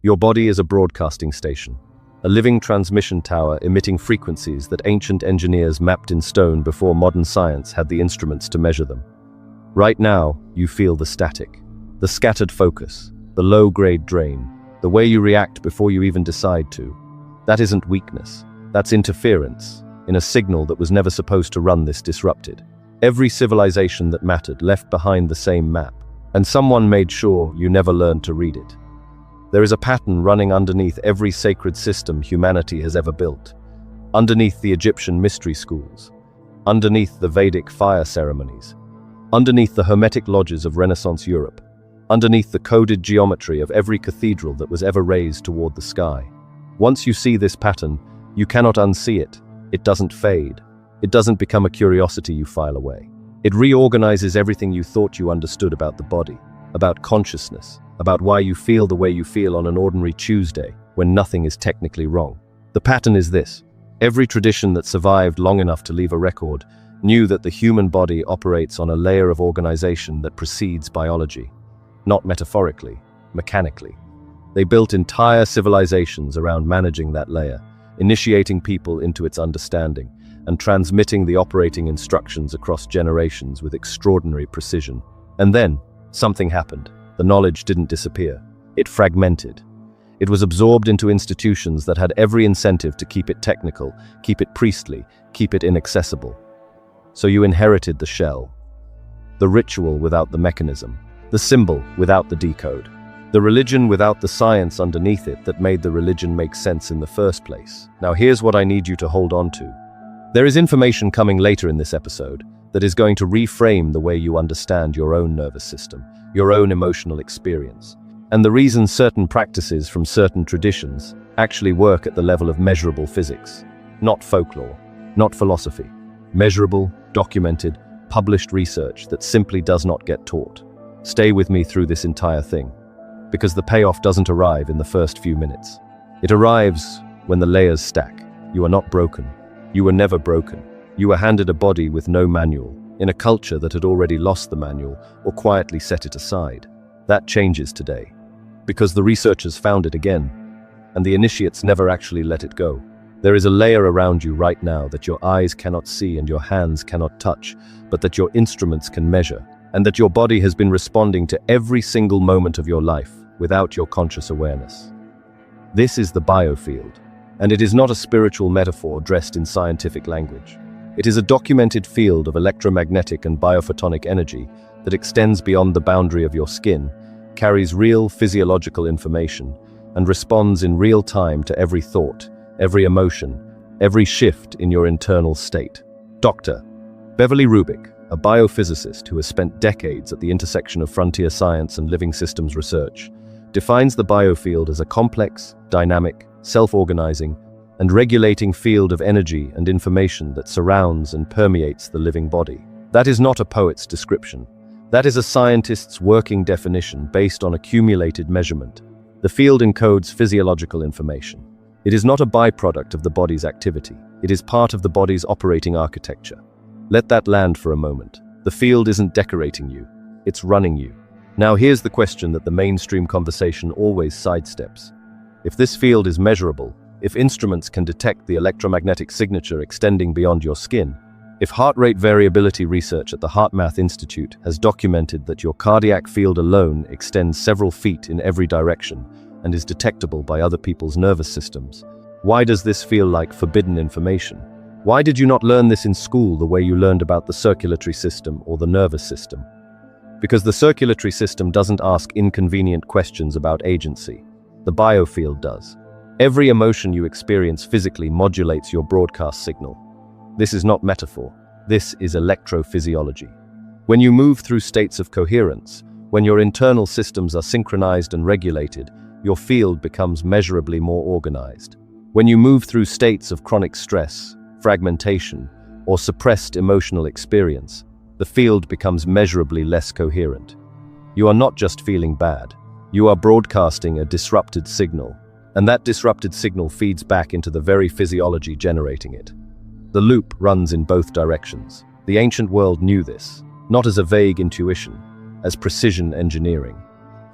Your body is a broadcasting station, a living transmission tower emitting frequencies that ancient engineers mapped in stone before modern science had the instruments to measure them. Right now, you feel the static, the scattered focus, the low-grade drain, the way you react before you even decide to. That isn't weakness, that's interference, in a signal that was never supposed to run this disrupted. Every civilization that mattered left behind the same map, and someone made sure you never learned to read it. There is a pattern running underneath every sacred system humanity has ever built, underneath the Egyptian mystery schools, underneath the Vedic fire ceremonies, underneath the Hermetic lodges of Renaissance Europe, underneath the coded geometry of every cathedral that was ever raised toward the sky. Once you see this pattern, you cannot unsee it. It doesn't fade. It doesn't become a curiosity you file away. It reorganizes everything you thought you understood about the body, about consciousness, about why you feel the way you feel on an ordinary Tuesday when nothing is technically wrong. The pattern is this. Every tradition that survived long enough to leave a record knew that the human body operates on a layer of organization that precedes biology. Not metaphorically, mechanically. They built entire civilizations around managing that layer, initiating people into its understanding, and transmitting the operating instructions across generations with extraordinary precision. And then, something happened. The knowledge didn't disappear. It fragmented. It was absorbed into institutions that had every incentive to keep it technical, keep it priestly, keep it inaccessible. So you inherited the shell. The ritual without the mechanism. The symbol without the decode. The religion without the science underneath it that made the religion make sense in the first place. Now here's what I need you to hold on to. There is information coming later in this episode that is going to reframe the way you understand your own nervous system, your own emotional experience, and the reason certain practices from certain traditions actually work at the level of measurable physics, not folklore, not philosophy. Measurable, documented, published research that simply does not get taught. Stay with me through this entire thing, because the payoff doesn't arrive in the first few minutes. It arrives when the layers stack. You are not broken. You were never broken. You were handed a body with no manual, in a culture that had already lost the manual or quietly set it aside. That changes today, because the researchers found it again, and the initiates never actually let it go. There is a layer around you right now that your eyes cannot see and your hands cannot touch, but that your instruments can measure, and that your body has been responding to every single moment of your life without your conscious awareness. This is the biofield, and it is not a spiritual metaphor dressed in scientific language. It is a documented field of electromagnetic and biophotonic energy that extends beyond the boundary of your skin, carries real physiological information, and responds in real time to every thought, every emotion, every shift in your internal state. Dr. Beverly Rubik, a biophysicist who has spent decades at the intersection of frontier science and living systems research, defines the biofield as a complex, dynamic, self-organizing, and regulating field of energy and information that surrounds and permeates the living body. That is not a poet's description. That is a scientist's working definition based on accumulated measurement. The field encodes physiological information. It is not a byproduct of the body's activity. It is part of the body's operating architecture. Let that land for a moment. The field isn't decorating you. It's running you. Now here's the question that the mainstream conversation always sidesteps. If this field is measurable, if instruments can detect the electromagnetic signature extending beyond your skin, if heart rate variability research at the HeartMath Institute has documented that your cardiac field alone extends several feet in every direction and is detectable by other people's nervous systems, why does this feel like forbidden information? Why did you not learn this in school the way you learned about the circulatory system or the nervous system? Because the circulatory system doesn't ask inconvenient questions about agency. The biofield does. Every emotion you experience physically modulates your broadcast signal. This is not metaphor. This is electrophysiology. When you move through states of coherence, when your internal systems are synchronized and regulated, your field becomes measurably more organized. When you move through states of chronic stress, fragmentation, or suppressed emotional experience, the field becomes measurably less coherent. You are not just feeling bad. You are broadcasting a disrupted signal, and that disrupted signal feeds back into the very physiology generating it. The loop runs in both directions. The ancient world knew this, not as a vague intuition, as precision engineering.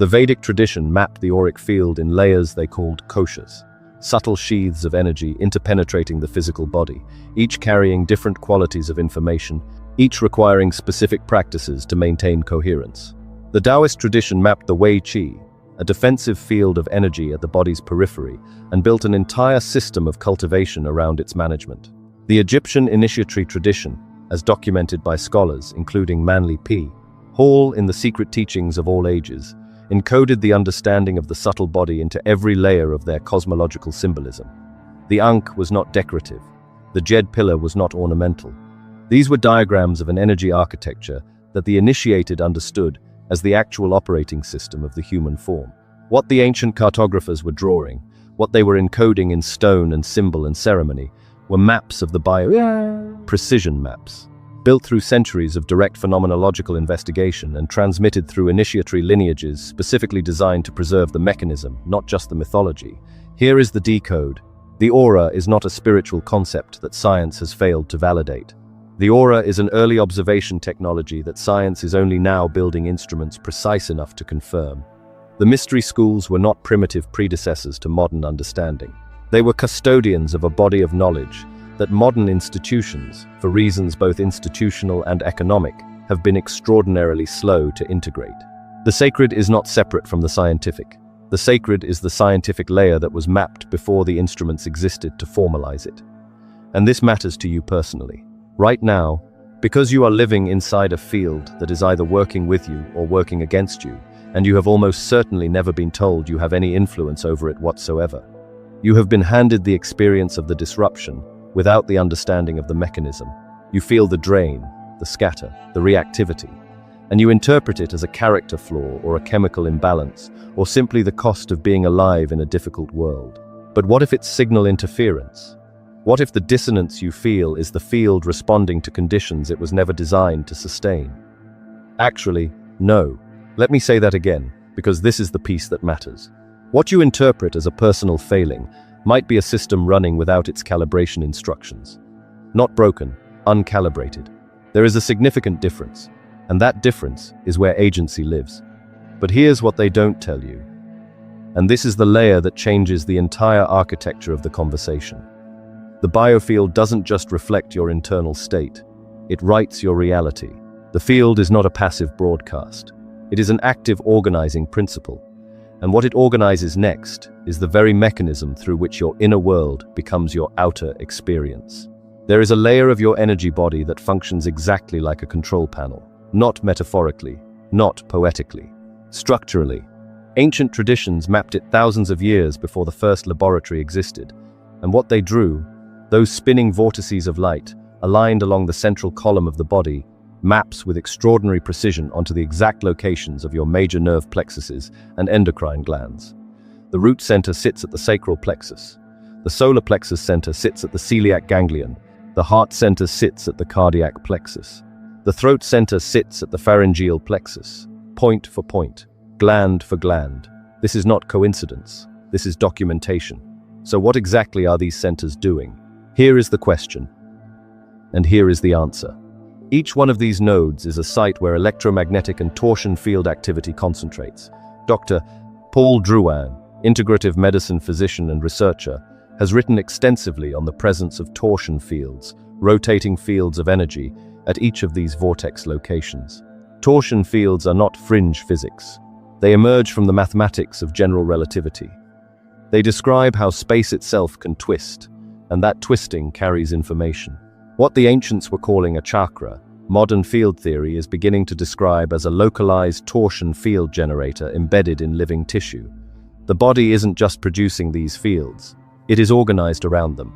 The Vedic tradition mapped the auric field in layers they called koshas, subtle sheaths of energy interpenetrating the physical body, each carrying different qualities of information, each requiring specific practices to maintain coherence. The Taoist tradition mapped the Wei Qi, a defensive field of energy at the body's periphery, and built an entire system of cultivation around its management. The Egyptian initiatory tradition, as documented by scholars including Manly P. Hall in The Secret Teachings of All Ages, encoded the understanding of the subtle body into every layer of their cosmological symbolism. The Ankh was not decorative. The Jed pillar was not ornamental. These were diagrams of an energy architecture that the initiated understood as the actual operating system of the human form. What the ancient cartographers were drawing, what they were encoding in stone and symbol and ceremony, were maps of the precision maps, built through centuries of direct phenomenological investigation and transmitted through initiatory lineages specifically designed to preserve the mechanism, not just the mythology. Here is the decode. The aura is not a spiritual concept that science has failed to validate. The aura is an early observation technology that science is only now building instruments precise enough to confirm. The mystery schools were not primitive predecessors to modern understanding. They were custodians of a body of knowledge that modern institutions, for reasons both institutional and economic, have been extraordinarily slow to integrate. The sacred is not separate from the scientific. The sacred is the scientific layer that was mapped before the instruments existed to formalize it. And this matters to you personally. Right now, because you are living inside a field that is either working with you or working against you, and you have almost certainly never been told you have any influence over it whatsoever. You have been handed the experience of the disruption without the understanding of the mechanism. You feel the drain, the scatter, the reactivity, and you interpret it as a character flaw or a chemical imbalance, or simply the cost of being alive in a difficult world. But what if it's signal interference? What if the dissonance you feel is the field responding to conditions it was never designed to sustain? Actually, no. Let me say that again, because this is the piece that matters. What you interpret as a personal failing might be a system running without its calibration instructions. Not broken, uncalibrated. There is a significant difference, and that difference is where agency lives. But here's what they don't tell you. And this is the layer that changes the entire architecture of the conversation. The biofield doesn't just reflect your internal state, it writes your reality. The field is not a passive broadcast. It is an active organizing principle. And what it organizes next is the very mechanism through which your inner world becomes your outer experience. There is a layer of your energy body that functions exactly like a control panel, not metaphorically, not poetically, structurally. Ancient traditions mapped it thousands of years before the first laboratory existed, and what they drew, those spinning vortices of light, aligned along the central column of the body, maps with extraordinary precision onto the exact locations of your major nerve plexuses and endocrine glands. The root center sits at the sacral plexus. The solar plexus center sits at the celiac ganglion. The heart center sits at the cardiac plexus. The throat center sits at the pharyngeal plexus. Point for point, gland for gland. This is not coincidence. This is documentation. So what exactly are these centers doing? Here is the question. And here is the answer. Each one of these nodes is a site where electromagnetic and torsion field activity concentrates. Dr. Paul Drouin, integrative medicine physician and researcher, has written extensively on the presence of torsion fields, rotating fields of energy, at each of these vortex locations. Torsion fields are not fringe physics. They emerge from the mathematics of general relativity. They describe how space itself can twist, and that twisting carries information. What the ancients were calling a chakra, modern field theory is beginning to describe as a localized torsion field generator embedded in living tissue. The body isn't just producing these fields, it is organized around them,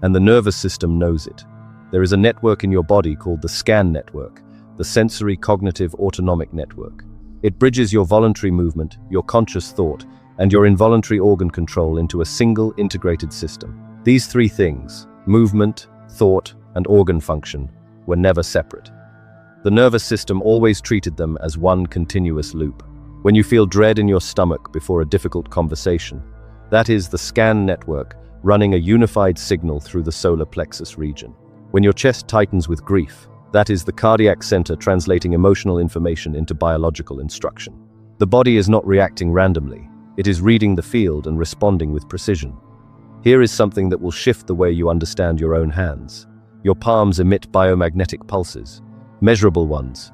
and the nervous system knows it. There is a network in your body called the SCAN network, the sensory cognitive autonomic network. It bridges your voluntary movement, your conscious thought, and your involuntary organ control into a single integrated system. These three things, movement, thought, and organ function, were never separate. The nervous system always treated them as one continuous loop. When you feel dread in your stomach before a difficult conversation, that is the SCAN network running a unified signal through the solar plexus region. When your chest tightens with grief, that is the cardiac center translating emotional information into biological instruction. The body is not reacting randomly. It is reading the field and responding with precision. Here is something that will shift the way you understand your own hands. Your palms emit biomagnetic pulses, measurable ones,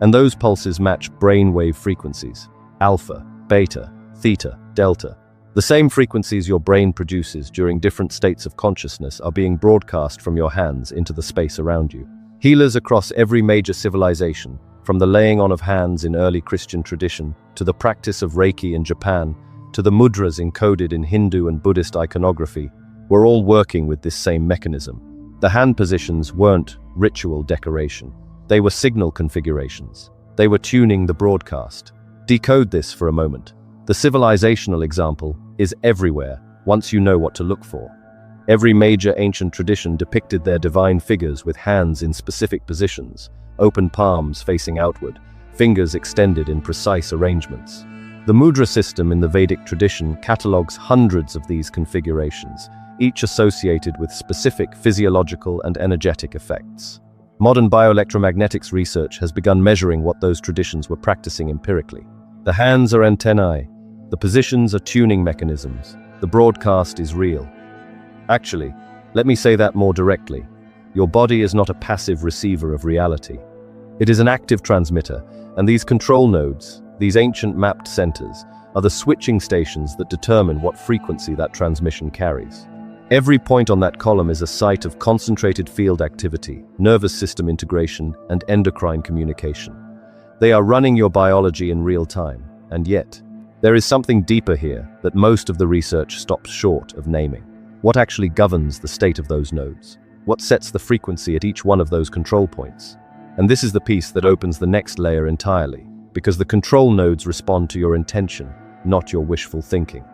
and those pulses match brainwave frequencies: alpha, beta, theta, delta. The same frequencies your brain produces during different states of consciousness are being broadcast from your hands into the space around you. Healers across every major civilization, from the laying on of hands in early Christian tradition, to the practice of Reiki in Japan, to the mudras encoded in Hindu and Buddhist iconography, were all working with this same mechanism. The hand positions weren't ritual decoration. They were signal configurations. They were tuning the broadcast. Decode this for a moment. The civilizational example is everywhere once you know what to look for. Every major ancient tradition depicted their divine figures with hands in specific positions, open palms facing outward, fingers extended in precise arrangements. The mudra system in the Vedic tradition catalogues hundreds of these configurations, each associated with specific physiological and energetic effects. Modern bioelectromagnetics research has begun measuring what those traditions were practicing empirically. The hands are antennae, the positions are tuning mechanisms, the broadcast is real. Actually, let me say that more directly. Your body is not a passive receiver of reality. It is an active transmitter, and these control nodes, these ancient mapped centers, are the switching stations that determine what frequency that transmission carries. Every point on that column is a site of concentrated field activity, nervous system integration, and endocrine communication. They are running your biology in real time, and yet, there is something deeper here that most of the research stops short of naming. What actually governs the state of those nodes? What sets the frequency at each one of those control points? And this is the piece that opens the next layer entirely, because the control nodes respond to your intention, not your wishful thinking.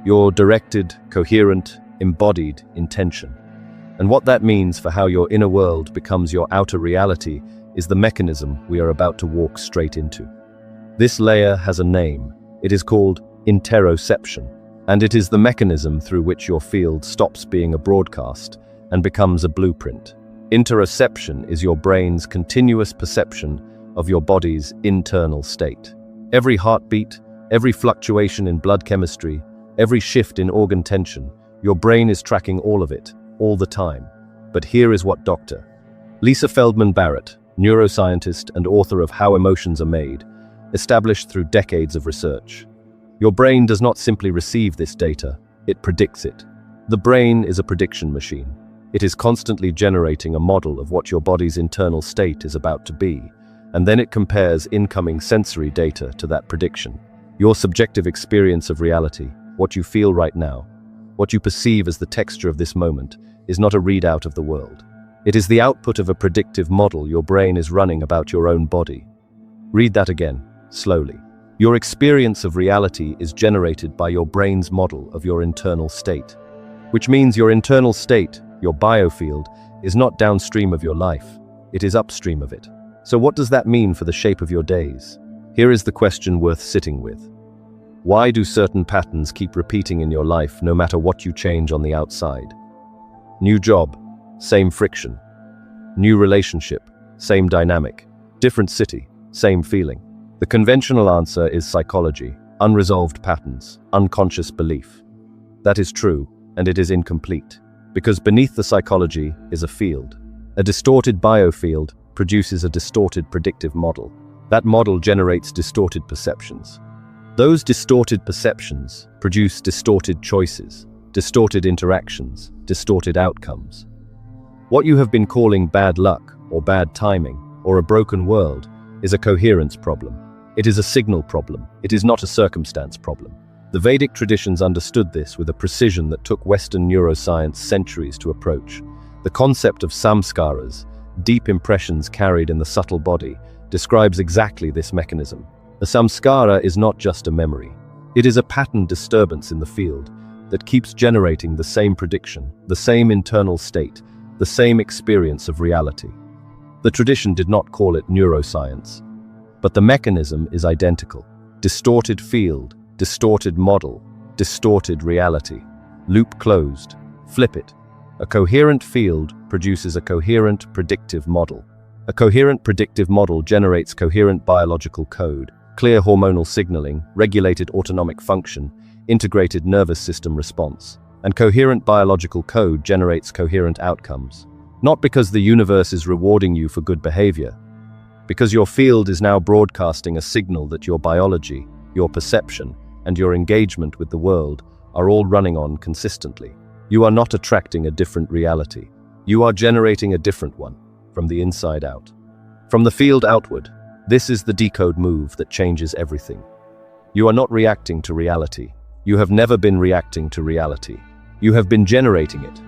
Your directed, coherent, embodied intention. And what that means for how your inner world becomes your outer reality is the mechanism we are about to walk straight into. This layer has a name. It is called interoception, and it is the mechanism through which your field stops being a broadcast and becomes a blueprint. Interoception is your brain's continuous perception of your body's internal state. Every heartbeat, every fluctuation in blood chemistry, every shift in organ tension, your brain is tracking all of it, all the time. But here is what Dr. Lisa Feldman Barrett, neuroscientist and author of How Emotions Are Made, established through decades of research. Your brain does not simply receive this data, it predicts it. The brain is a prediction machine. It is constantly generating a model of what your body's internal state is about to be, and then it compares incoming sensory data to that prediction. Your subjective experience of reality, what you feel right now, what you perceive as the texture of this moment, is not a readout of the world. It is the output of a predictive model your brain is running about your own body. Read that again, slowly. Your experience of reality is generated by your brain's model of your internal state, which means your internal state, your biofield, is not downstream of your life, it is upstream of it. So what does that mean for the shape of your days? Here is the question worth sitting with. Why do certain patterns keep repeating in your life no matter what you change on the outside? New job, same friction. New relationship, same dynamic. Different city, same feeling. The conventional answer is psychology, unresolved patterns, unconscious belief. That is true, and it is incomplete. Because beneath the psychology is a field. A distorted biofield produces a distorted predictive model. That model generates distorted perceptions. Those distorted perceptions produce distorted choices, distorted interactions, distorted outcomes. What you have been calling bad luck, or bad timing, or a broken world, is a coherence problem. It is a signal problem. It is not a circumstance problem. The Vedic traditions understood this with a precision that took Western neuroscience centuries to approach. The concept of samskaras, deep impressions carried in the subtle body, describes exactly this mechanism. A samskara is not just a memory. It is a pattern disturbance in the field that keeps generating the same prediction, the same internal state, the same experience of reality. The tradition did not call it neuroscience, but the mechanism is identical. Distorted field, distorted model, distorted reality. Loop closed. Flip it. A coherent field produces a coherent predictive model. A coherent predictive model generates coherent biological code. clear hormonal signaling, regulated autonomic function, integrated nervous system response, and coherent biological code generates coherent outcomes. Not because the universe is rewarding you for good behavior, because your field is now broadcasting a signal that your biology, your perception, and your engagement with the world are all running on consistently. You are not attracting a different reality. You are generating a different one, from the inside out. From the field outward, this is the decode move that changes everything. You are not reacting to reality. You have never been reacting to reality. You have been generating it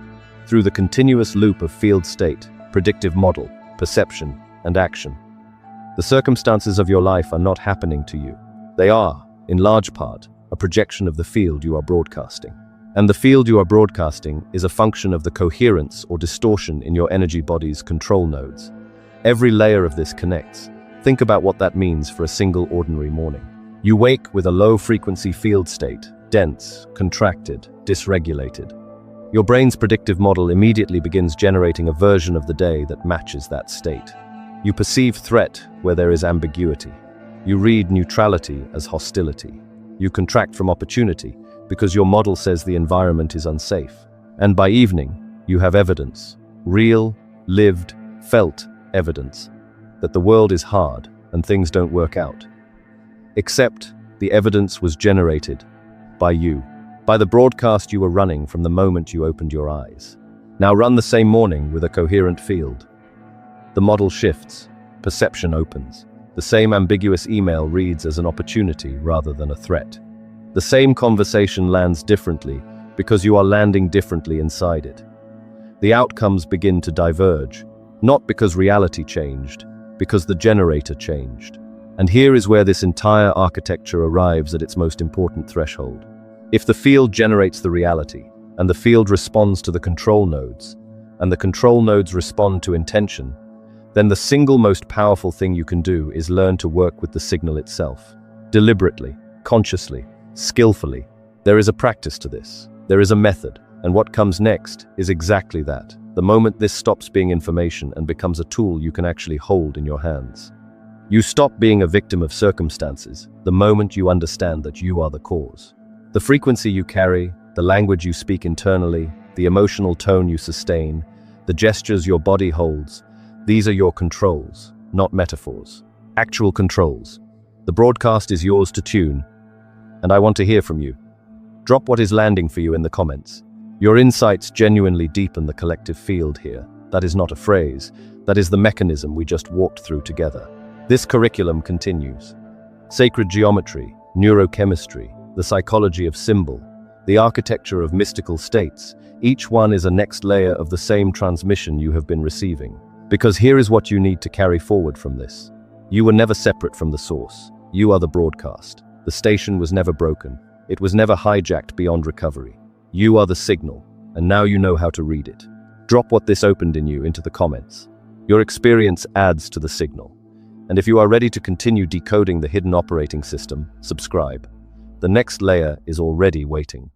through the continuous loop of field state, predictive model, perception, and action. The circumstances of your life are not happening to you. They are, in large part, a projection of the field you are broadcasting. And the field you are broadcasting is a function of the coherence or distortion in your energy body's control nodes. Every layer of this connects. Think about what that means for a single ordinary morning. You wake with a low-frequency field state, dense, contracted, dysregulated. Your brain's predictive model immediately begins generating a version of the day that matches that state. You perceive threat where there is ambiguity. You read neutrality as hostility. You contract from opportunity because your model says the environment is unsafe. And by evening, you have evidence, real, lived, felt evidence, that the world is hard and things don't work out. Except the evidence was generated by you, by the broadcast you were running from the moment you opened your eyes. Now run the same morning with a coherent field. The model shifts, perception opens. The same ambiguous email reads as an opportunity rather than a threat. The same conversation lands differently because you are landing differently inside it. The outcomes begin to diverge, not because reality changed, because the generator changed. And here is where this entire architecture arrives at its most important threshold. If the field generates the reality, and the field responds to the control nodes, and the control nodes respond to intention, then the single most powerful thing you can do is learn to work with the signal itself. Deliberately, consciously, skillfully. There is a practice to this. There is a method, and what comes next is exactly that. The moment this stops being information and becomes a tool you can actually hold in your hands. You stop being a victim of circumstances the moment you understand that you are the cause. The frequency you carry, the language you speak internally, the emotional tone you sustain, the gestures your body holds, these are your controls, not metaphors. Actual controls. The broadcast is yours to tune, and I want to hear from you. Drop what is landing for you in the comments. Your insights genuinely deepen the collective field here. That is not a phrase, that is the mechanism we just walked through together. This curriculum continues. Sacred geometry, neurochemistry, the psychology of symbol, the architecture of mystical states, each one is a next layer of the same transmission you have been receiving. Because here is what you need to carry forward from this. You were never separate from the source. You are the broadcast. The station was never broken. It was never hijacked beyond recovery. You are the signal, and now you know how to read it. Drop what this opened in you into the comments. Your experience adds to the signal. And if you are ready to continue decoding the hidden operating system, subscribe. The next layer is already waiting.